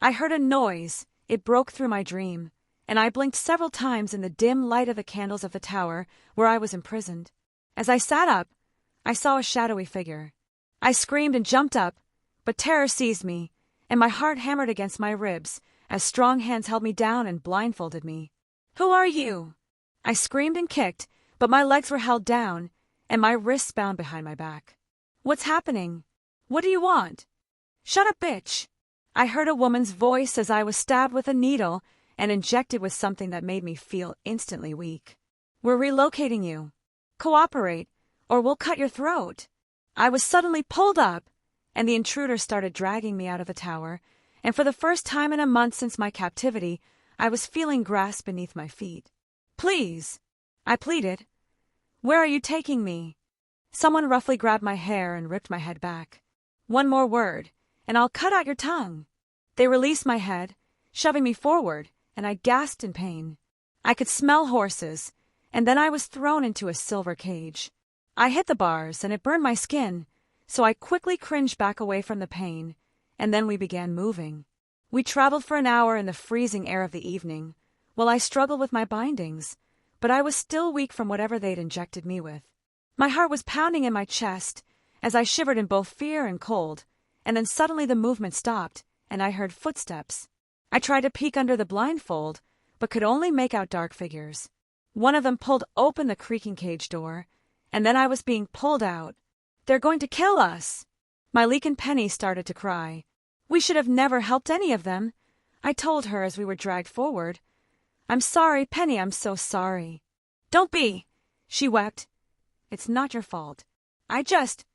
I heard a noise. It broke through my dream, and I blinked several times in the dim light of the candles of the tower where I was imprisoned. As I sat up, I saw a shadowy figure. I screamed and jumped up, but terror seized me, and my heart hammered against my ribs as strong hands held me down and blindfolded me. "Who are you?" I screamed and kicked, but my legs were held down, and my wrists bound behind my back. "What's happening? What do you want?" "Shut up, bitch!" I heard a woman's voice as I was stabbed with a needle and injected with something that made me feel instantly weak. "We're relocating you. Cooperate, or we'll cut your throat." I was suddenly pulled up, and the intruder started dragging me out of the tower, and for the first time in a month since my captivity, I was feeling grass beneath my feet. "Please," I pleaded. "Where are you taking me?" Someone roughly grabbed my hair and ripped my head back. "One more word, and I'll cut out your tongue." They released my head, shoving me forward, and I gasped in pain. I could smell horses, and then I was thrown into a silver cage. I hit the bars, and it burned my skin, so I quickly cringed back away from the pain, and then we began moving. We traveled for an hour in the freezing air of the evening, while I struggled with my bindings, but I was still weak from whatever they'd injected me with. My heart was pounding in my chest as I shivered in both fear and cold, and then suddenly the movement stopped, and I heard footsteps. I tried to peek under the blindfold, but could only make out dark figures. One of them pulled open the creaking cage door, and then I was being pulled out. "They're going to kill us!" My Lycan Penny started to cry. "We should have never helped any of them," I told her as we were dragged forward. "I'm sorry, Penny, I'm so sorry." "Don't be," she wept. "It's not your fault. I just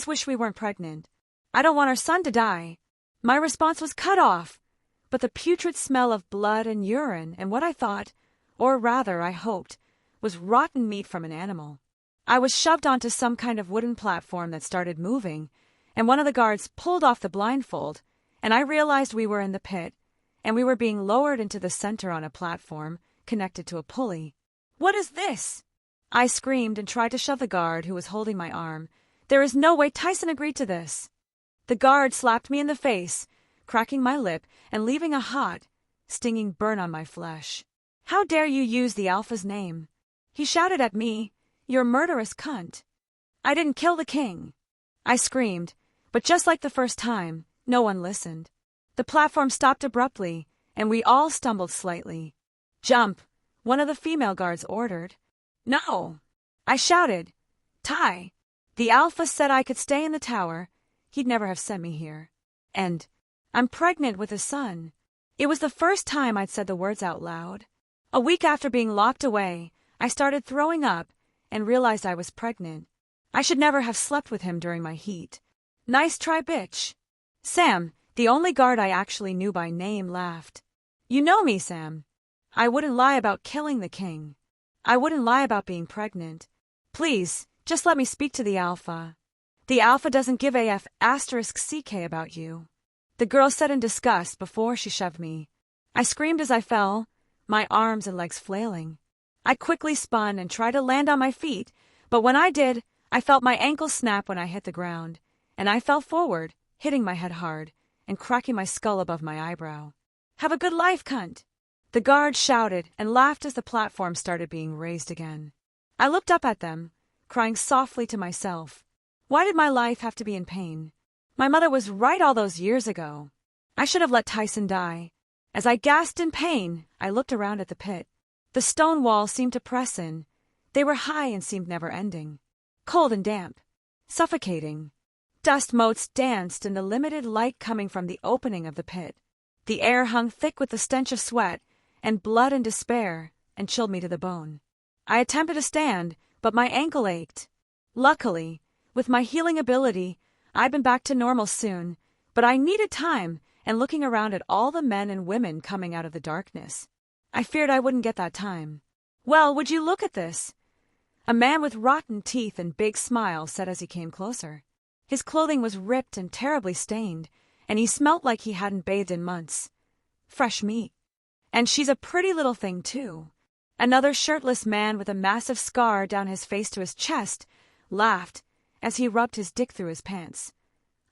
wish we weren't pregnant. I don't want our son to die." My response was cut off, but the putrid smell of blood and urine and what I thought, or rather I hoped, was rotten meat from an animal. I was shoved onto some kind of wooden platform that started moving, and one of the guards pulled off the blindfold, and I realized we were in the pit, and we were being lowered into the center on a platform connected to a pulley. "What is this?" I screamed and tried to shove the guard who was holding my arm. "There is no way Tyson agreed to this." The guard slapped me in the face, cracking my lip and leaving a hot, stinging burn on my flesh. "How dare you use the Alpha's name?" He shouted at me. "You're a murderous cunt." "I didn't kill the king," I screamed, but just like the first time, no one listened. The platform stopped abruptly, and we all stumbled slightly. "Jump," one of the female guards ordered. "No," I shouted. "Ty, the Alpha said I could stay in the tower. He'd never have sent me here. And I'm pregnant with a son." It was the first time I'd said the words out loud. A week after being locked away, I started throwing up and realized I was pregnant. I should never have slept with him during my heat. "Nice try, bitch." Sam, the only guard I actually knew by name, laughed. "You know me, Sam. I wouldn't lie about killing the king. I wouldn't lie about being pregnant. Please, just let me speak to the Alpha. The Alpha doesn't give a f***ck about you," the girl said in disgust before she shoved me. I screamed as I fell, my arms and legs flailing. I quickly spun and tried to land on my feet, but when I did, I felt my ankle snap when I hit the ground, and I fell forward, hitting my head hard and cracking my skull above my eyebrow. "Have a good life, cunt," the guard shouted and laughed as the platform started being raised again. I looked up at them, crying softly to myself. Why did my life have to be in pain? My mother was right all those years ago. I should have let Tyson die. As I gasped in pain, I looked around at the pit. The stone walls seemed to press in. They were high and seemed never-ending. Cold and damp. Suffocating. Dust motes danced in the limited light coming from the opening of the pit. The air hung thick with the stench of sweat and blood and despair, and chilled me to the bone. I attempted to stand, but my ankle ached. Luckily, with my healing ability, I'd been back to normal soon, but I needed time and looking around at all the men and women coming out of the darkness. I feared I wouldn't get that time. "Well, would you look at this?" A man with rotten teeth and big smile said as he came closer. His clothing was ripped and terribly stained, and he smelt like he hadn't bathed in months. Fresh meat. "And she's a pretty little thing, too." Another shirtless man with a massive scar down his face to his chest laughed as he rubbed his dick through his pants.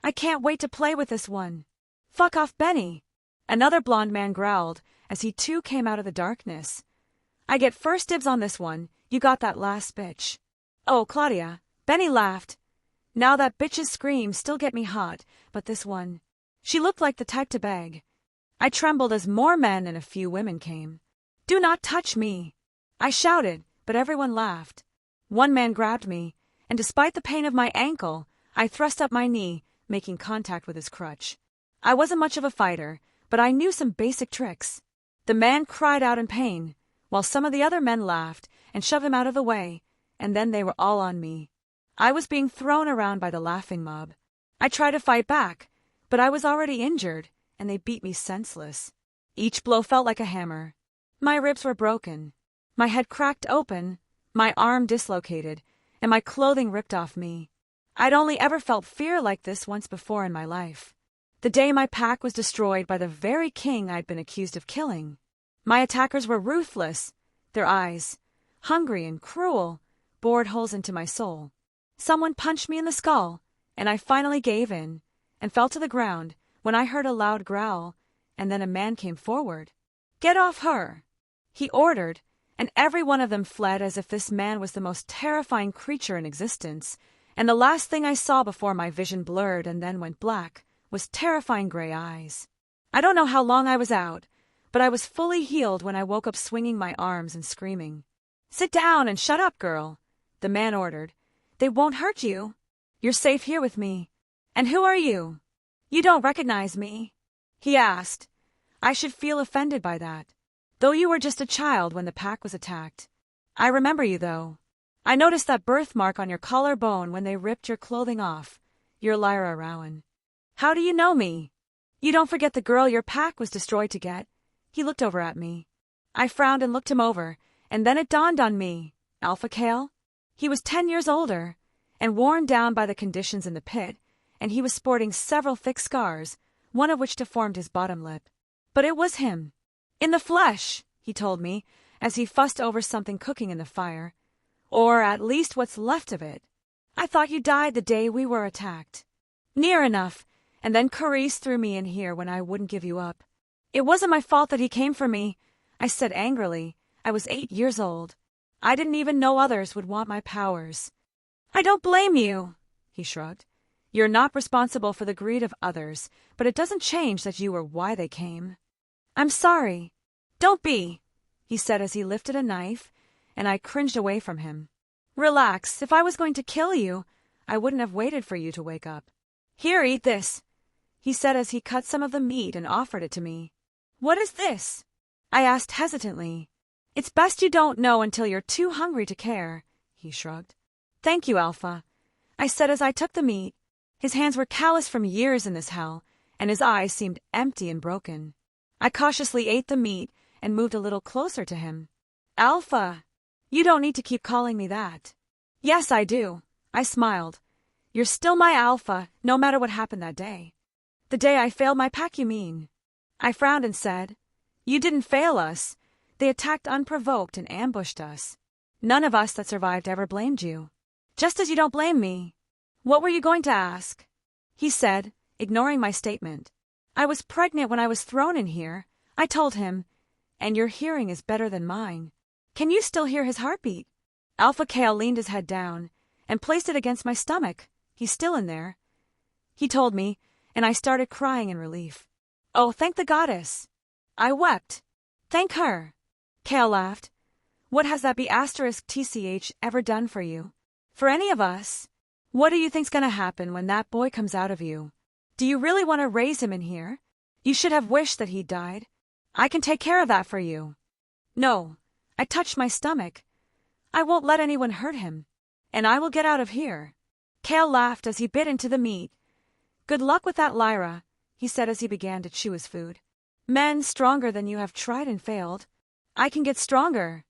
"I can't wait to play with this one." "Fuck off, Benny," Another blond man growled as he too came out of the darkness. I get first dibs on this one, you got that last bitch. Oh, Claudia, Benny laughed. Now that bitch's screams still get me hot, but this one. She looked like the type to beg. I trembled as more men and a few women came. Do not touch me, I shouted, but everyone laughed. One man grabbed me, and despite the pain of my ankle, I thrust up my knee, making contact with his crutch. I wasn't much of a fighter, but I knew some basic tricks. The man cried out in pain, while some of the other men laughed and shoved him out of the way, and then they were all on me. I was being thrown around by the laughing mob. I tried to fight back, but I was already injured, and they beat me senseless. Each blow felt like a hammer. My ribs were broken, my head cracked open, my arm dislocated, and my clothing ripped off me. I'd only ever felt fear like this once before in my life. The day my pack was destroyed by the very king I'd been accused of killing. My attackers were ruthless. Their eyes, hungry and cruel, bored holes into my soul. Someone punched me in the skull, and I finally gave in and fell to the ground when I heard a loud growl, and then a man came forward. Get off her, he ordered, and every one of them fled as if this man was the most terrifying creature in existence, and the last thing I saw before my vision blurred and then went black was terrifying gray eyes. I don't know how long I was out, but I was fully healed when I woke up swinging my arms and screaming. Sit down and shut up, girl, the man ordered. They won't hurt you. You're safe here with me. And who are you? You don't recognize me, he asked. I should feel offended by that, though you were just a child when the pack was attacked. I remember you, though. I noticed that birthmark on your collarbone when they ripped your clothing off. You're Lyra Rowan. How do you know me? You don't forget the girl your pack was destroyed to get. He looked over at me. I frowned and looked him over, and then it dawned on me. Alpha Kale? He was 10 years older, and worn down by the conditions in the pit, and he was sporting several thick scars, one of which deformed his bottom lip. But it was him. In the flesh, he told me, as he fussed over something cooking in the fire. Or at least what's left of it. I thought you died the day we were attacked. Near enough, and then Carice threw me in here when I wouldn't give you up. It wasn't my fault that he came for me, I said angrily. I was 8 years old. I didn't even know others would want my powers. I don't blame you, he shrugged. You're not responsible for the greed of others, but it doesn't change that you were why they came. I'm sorry. Don't be, he said as he lifted a knife, and I cringed away from him. Relax, if I was going to kill you, I wouldn't have waited for you to wake up. Here, eat this, he said as he cut some of the meat and offered it to me. What is this? I asked hesitantly. It's best you don't know until you're too hungry to care, he shrugged. Thank you, Alpha, I said as I took the meat. His hands were calloused from years in this hell, and his eyes seemed empty and broken. I cautiously ate the meat and moved a little closer to him. Alpha, you don't need to keep calling me that. Yes, I do, I smiled. You're still my Alpha, no matter what happened that day. The day I failed my pack, you mean? I frowned and said, You didn't fail us. They attacked unprovoked and ambushed us. None of us that survived ever blamed you. Just as you don't blame me. What were you going to ask? He said, ignoring my statement. I was pregnant when I was thrown in here, I told him, and your hearing is better than mine. Can you still hear his heartbeat? Alpha Kale leaned his head down and placed it against my stomach. He's still in there, he told me, and I started crying in relief. Oh, thank the goddess. I wept. Thank her. Kale laughed. What has that B***TCH ever done for you? For any of us? What do you think's gonna happen when that boy comes out of you? Do you really want to raise him in here? You should have wished that he died. I can take care of that for you. No, I touched my stomach. I won't let anyone hurt him. And I will get out of here. Kale laughed as he bit into the meat. Good luck with that, Lyra, he said as he began to chew his food. Men stronger than you have tried and failed. I can get stronger.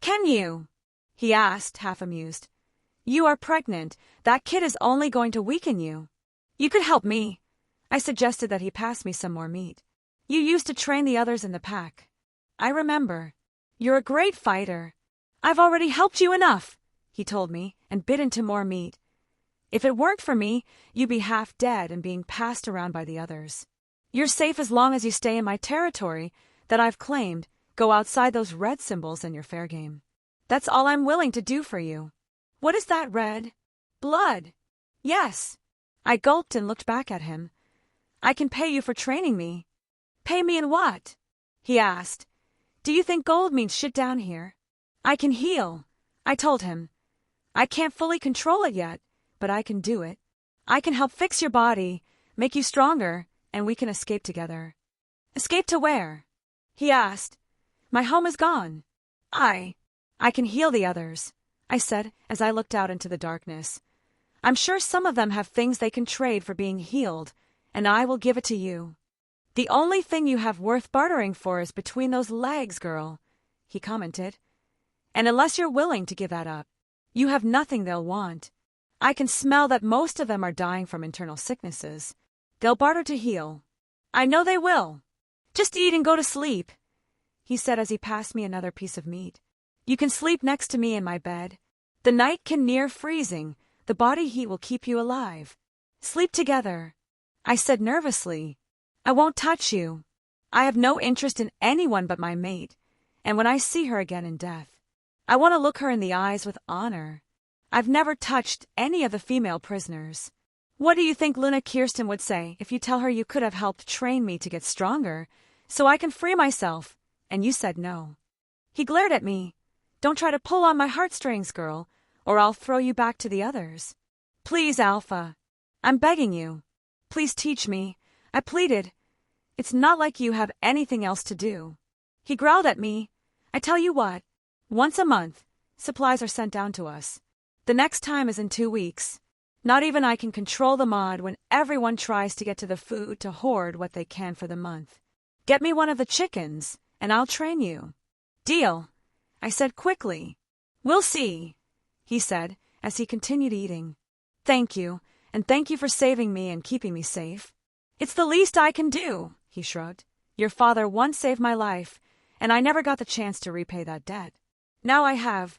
Can you? He asked, half amused. You are pregnant. That kid is only going to weaken you. You could help me. I suggested that he pass me some more meat. You used to train the others in the pack. I remember. You're a great fighter. I've already helped you enough, he told me, and bit into more meat. If it weren't for me, you'd be half dead and being passed around by the others. You're safe as long as you stay in my territory that I've claimed. Go outside those red symbols and you're fair game. That's all I'm willing to do for you. What is that red? Blood. Yes. I gulped and looked back at him. I can pay you for training me. Pay me in what? He asked. Do you think gold means shit down here? I can heal, I told him. I can't fully control it yet, but I can do it. I can help fix your body, make you stronger, and we can escape together. Escape to where? He asked. My home is gone. I can heal the others, I said as I looked out into the darkness. I'm sure some of them have things they can trade for being healed, and I will give it to you. The only thing you have worth bartering for is between those legs, girl, he commented. And unless you're willing to give that up, you have nothing they'll want. I can smell that most of them are dying from internal sicknesses. They'll barter to heal. I know they will. Just eat and go to sleep, he said as he passed me another piece of meat. You can sleep next to me in my bed. The night can near freezing. The body heat will keep you alive. Sleep together, I said nervously. I won't touch you. I have no interest in anyone but my mate, and when I see her again in death, I want to look her in the eyes with honor. I've never touched any of the female prisoners. What do you think Luna Kirsten would say if you tell her you could have helped train me to get stronger, so I can free myself, and you said no? He glared at me. Don't try to pull on my heartstrings, girl, or I'll throw you back to the others. Please, Alpha. I'm begging you. Please teach me, I pleaded. It's not like you have anything else to do. He growled at me. I tell you what, once a month, supplies are sent down to us. The next time is in 2 weeks. Not even I can control the mod when everyone tries to get to the food to hoard what they can for the month. Get me one of the chickens, and I'll train you. Deal, I said quickly. We'll see, he said as he continued eating. Thank you, and thank you for saving me and keeping me safe. It's the least I can do, he shrugged. Your father once saved my life, and I never got the chance to repay that debt. Now I have.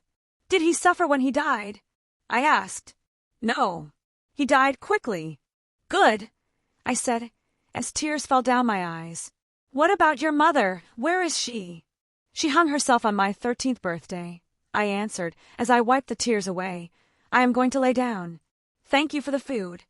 Did he suffer when he died? I asked. No. He died quickly. Good, I said, as tears fell down my eyes. What about your mother? Where is she? She hung herself on my 13th birthday, I answered as I wiped the tears away. I am going to lay down. Thank you for the food.